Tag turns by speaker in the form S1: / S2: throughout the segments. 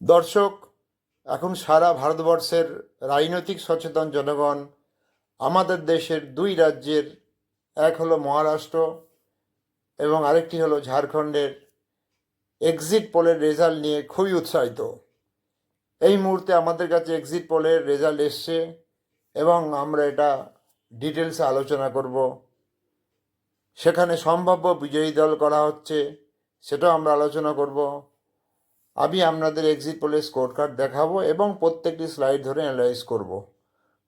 S1: দর্শক, এখন সারা ভারতবর্ষের রাজনৈতিক সচেতন জনগণ আমাদের দেশের দুই রাজ্যের, এক হলো মহারাষ্ট্র এবং আরেকটি হলো ঝাড়খণ্ডের এক্সিট পোলের রেজাল্ট নিয়ে খুবই উৎসাহিত। এই মুহূর্তে আমাদের কাছে এক্সিট পোলের রেজাল্ট এসছে এবং আমরা এটা ডিটেলসে আলোচনা করব। সেখানে সম্ভাব্য বিজয়ী দল করা হচ্ছে, সেটাও আমরা আলোচনা করব। আমি আপনাদের এক্সিট পোলের স্কোর কার্ড দেখাবো এবং প্রত্যেকটি স্লাইড ধরে অ্যানালাইজ করব।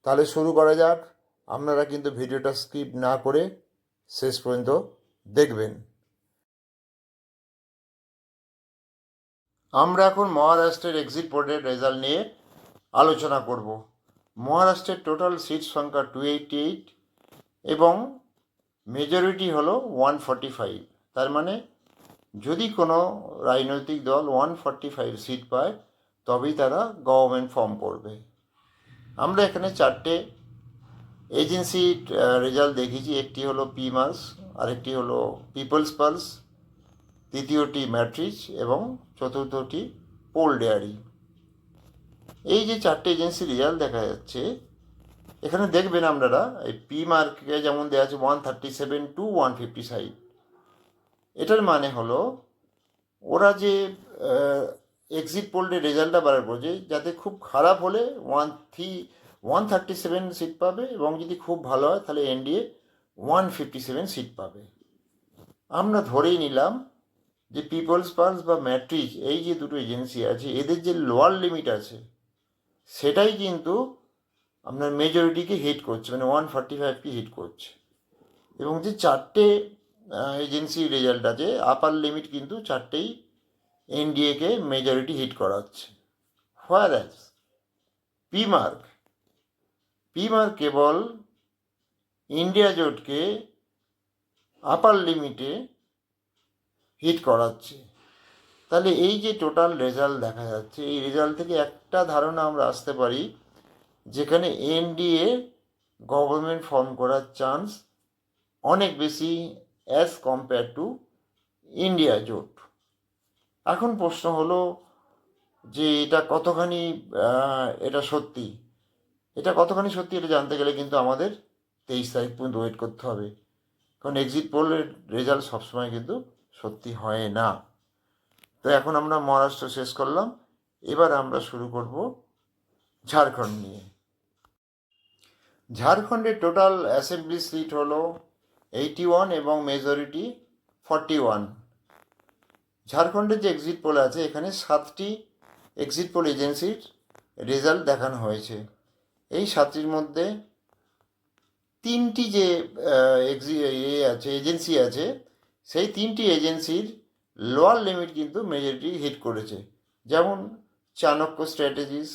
S1: তাহলে শুরু করা যাক। আপনারা কিন্তু ভিডিওটা স্কিপ না করে শেষ পর্যন্ত দেখবেন। আমরা এখন মহারাষ্ট্রের এক্সিট পোলের রেজাল্ট নিয়ে আলোচনা করব। মহারাষ্ট্রের টোটাল সিট সংখ্যা 288 এবং মেজরিটি হলো 145। তার মানে যদি কোনো রাজনৈতিক দল 145 সিট পায় তবেই তারা গভর্নমেন্ট ফর্ম করবে। আমরা এখানে চারটে এজেন্সির রেজাল্ট দেখেছি। একটি হলো পিমাস, আরেকটি হলো পিপলস পালস, তৃতীয়টি ম্যাট্রিজ এবং চতুর্থটি পোল ডেয়ারি। এই যে চারটে এজেন্সির রেজাল্ট দেখা যাচ্ছে, এখানে দেখবেন আপনারা এই পি মার্কে যেমন দেওয়া আছে 137 to 155। এটার মানে হলো ওরা যে এক্সিট পোলের রেজাল্টটা বার করছে, যাতে খুব খারাপ হলে 137 সিট পাবে এবং যদি খুব ভালো হয় তাহলে এনডিএ 157 সিট পাবে। আমরা ধরেই নিলাম যে পিপলস পালস বা ম্যাট্রিজ, এই যে দুটো এজেন্সি আছে, এদের যে লোয়ার লিমিট আছে সেটাই কিন্তু আপনার মেজরিটিকে হিট করছে, মানে 145কে হিট করছে। এবং যে চারটে এজেন্সির রেজাল্ট আছে, আপার লিমিট কিন্তু চারটেই এনডিএকে মেজরিটি হিট করাচ্ছে। হোয়ারাস পিমার্ক কেবল ইন্ডিয়া জোটকে আপার লিমিটে হিট করাচ্ছে। তাহলে এই যে টোটাল রেজাল্ট দেখা যাচ্ছে, এই রেজাল্ট থেকে একটা ধারণা আমরা আসতে পারি, যেখানে এনডিএ গভর্নমেন্ট ফর্ম করার চান্স অনেক বেশি অ্যাজ কম্পেয়ার টু ইন্ডিয়া জোট। এখন প্রশ্ন হলো যে এটা কতখানি সত্যি। এটা কতখানি সত্যি এটা জানতে গেলে কিন্তু আমাদের 23 তারিখ পর্যন্ত ওয়েট করতে হবে, কারণ এক্সিট পোলের রেজাল্ট সবসময় কিন্তু সত্যি হয় না। তো এখন আমরা মহারাষ্ট্র শেষ করলাম, এবার আমরা শুরু করব ঝাড়খণ্ড নিয়ে। ঝাড়খণ্ডের টোটাল অ্যাসেম্বলি সিট হলো 81 এবং মেজরিটি 41। ঝাড়খণ্ডের যে এক্সিট পোল আছে, এখানে 7টি এক্সিট পোল এজেন্সির রেজাল্ট দেখানো হয়েছে। এই 7টির মধ্যে 3টি যে এজেন্সি আছে, সেই 3টি এজেন্সির লোয়ার লিমিট কিন্তু মেজরিটি হিট করেছে, যেমন চাণক্য স্ট্র্যাটেজিস,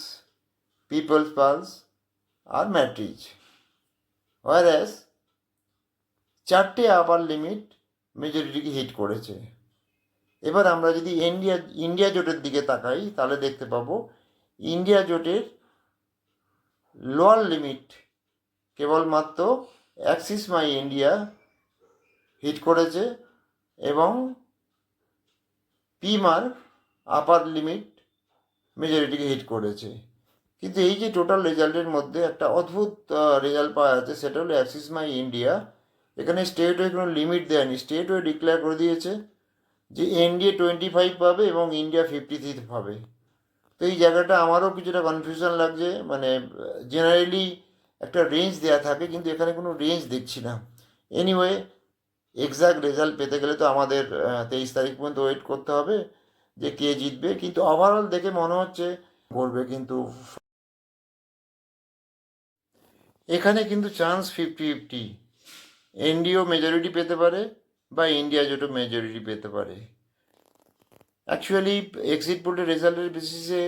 S1: পিপলস পালস আর ম্যাট্রিজ। ওয়ারাস 4টে আপার লিমিট মেজরিটিকে হিট করেছে। এবার আমরা যদি ইন্ডিয়া জোটের দিকে তাকাই, তাহলে দেখতে পাবো ইন্ডিয়া জোটের লোয়ার লিমিট কেবলমাত্র অ্যাক্সিস মাই ইন্ডিয়া হিট করেছে এবং পিমার্ক আপার লিমিট মেজরিটিকে হিট করেছে। কিন্তু এই যে টোটাল রেজাল্টের মধ্যে একটা অদ্ভুত রেজাল্ট পাওয়া যাচ্ছে, সেটা হলো অ্যাক্সিস মাই ইন্ডিয়া। এখানে স্টেট ওয়ে কোনো লিমিট দেয়নি, স্টেট ওয়ে ডিক্লেয়ার করে দিয়েছে যে এনডিএ 25 পাবে এবং ইন্ডিয়া 53 পাবে। তো এই জায়গাটা আমারও কিছুটা কনফিউশন লাগছে, মানে জেনারেলি একটা রেঞ্জ দেওয়া থাকে, কিন্তু এখানে কোনো রেঞ্জ দেখছি না। এনিওয়ে, এক্সাক্ট রেজাল্ট পেতে গেলে তো আমাদের 23 তারিখ পর্যন্ত ওয়েট করতে হবে যে কে জিতবে। কিন্তু ওভারঅল দেখে মনে হচ্ছে করবে, কিন্তু এখানে কিন্তু চান্স 50-50। এনডিও মেজরিটি পেতে পারে বা ইন্ডিয়া জোটও মেজরিটি পেতে পারে। অ্যাকচুয়ালি এক্সিট পোলের রেজাল্টের বেসিসে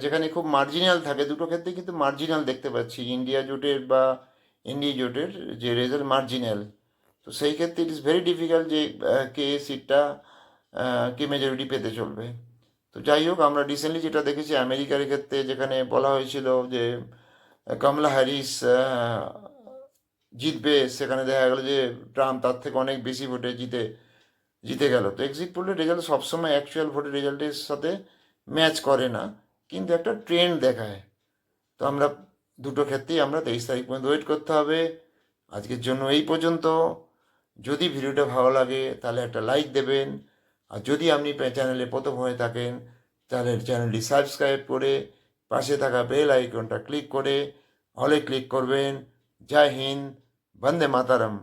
S1: যেখানে খুব মার্জিনাল থাকে, দুটো ক্ষেত্রে কিন্তু মার্জিনাল দেখতে পাচ্ছি, ইন্ডিয়া জোটের বা এনডিএ জোটের যে রেজাল্ট মার্জিনাল। তো সেই ক্ষেত্রে ইট ইজ ভেরি ডিফিকাল্ট যে কে সিটটা কে মেজরিটি পেতে চলবে। তো যাই হোক, আমরা রিসেন্টলি যেটা দেখেছি আমেরিকার ক্ষেত্রে, যেখানে বলা হয়েছিল যে কমলা হ্যারিস জিতবে, সেখানে দেখা গেল যে ট্রাম্প তার থেকে অনেক বেশি ভোটে জিতে গেল। তো এক্সিট পোলের রেজাল্ট সবসময় অ্যাকচুয়াল ভোটের রেজাল্টের সাথে ম্যাচ করে না। কিন্তু একটা ট্রেন্ড দেখায়। তো আমরা দুটো ক্ষেত্রেই আমরা 23 তারিখ পর্যন্ত ওয়েট করতে হবে। আজকের জন্য এই পর্যন্ত। যদি ভিডিওটা ভালো লাগে তাহলে একটা লাইক দেবেন, আর যদি আপনি চ্যানেলে প্রথম হয়ে থাকেন তাহলে চ্যানেলটি সাবস্ক্রাইব করে পাশে থাকা বেল আইকনটা ক্লিক করে অলে ক্লিক করবেন। জয় হিন্দ, বন্দে মাতারম।